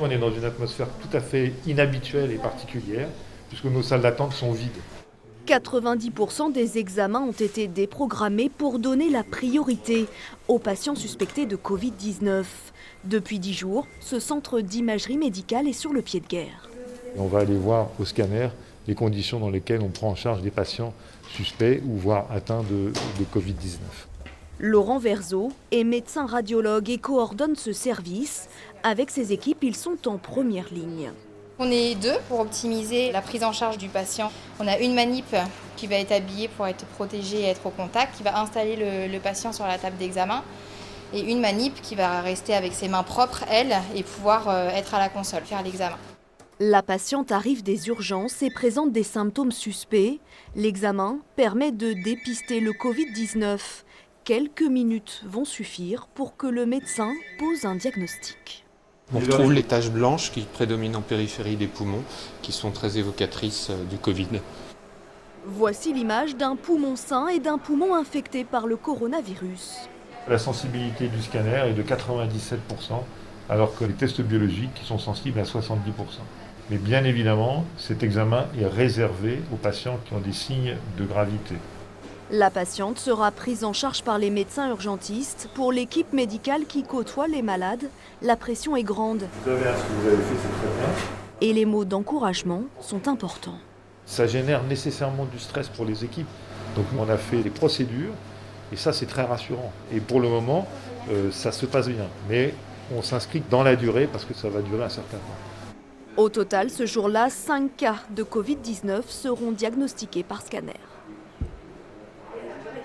On est dans une atmosphère tout à fait inhabituelle et particulière, puisque nos salles d'attente sont vides. 90% des examens ont été déprogrammés pour donner la priorité aux patients suspectés de Covid-19. Depuis 10 jours, ce centre d'imagerie médicale est sur le pied de guerre. On va aller voir au scanner les conditions dans lesquelles on prend en charge des patients suspects ou voire atteints de Covid-19. Laurent Verzeau est médecin radiologue et coordonne ce service. Avec ses équipes, ils sont en première ligne. On est deux pour optimiser la prise en charge du patient. On a une manip qui va être habillée pour être protégée et être au contact, qui va installer le patient sur la table d'examen. Et une manip qui va rester avec ses mains propres, elle, et pouvoir être à la console, faire l'examen. La patiente arrive des urgences et présente des symptômes suspects. L'examen permet de dépister le Covid-19. Quelques minutes vont suffire pour que le médecin pose un diagnostic. On retrouve les taches blanches qui prédominent en périphérie des poumons, qui sont très évocatrices du Covid. Voici l'image d'un poumon sain et d'un poumon infecté par le coronavirus. La sensibilité du scanner est de 97%, alors que les tests biologiques sont sensibles à 70%. Mais bien évidemment, cet examen est réservé aux patients qui ont des signes de gravité. La patiente sera prise en charge par les médecins urgentistes. Pour l'équipe médicale qui côtoie les malades, la pression est grande. Vous savez, ce que vous avez fait, c'est très bien. Et les mots d'encouragement sont importants. Ça génère nécessairement du stress pour les équipes. Donc on a fait des procédures et ça c'est très rassurant. Et pour le moment, ça se passe bien. Mais on s'inscrit dans la durée parce que ça va durer un certain temps. Au total, ce jour-là, 5 cas de Covid-19 seront diagnostiqués par scanner.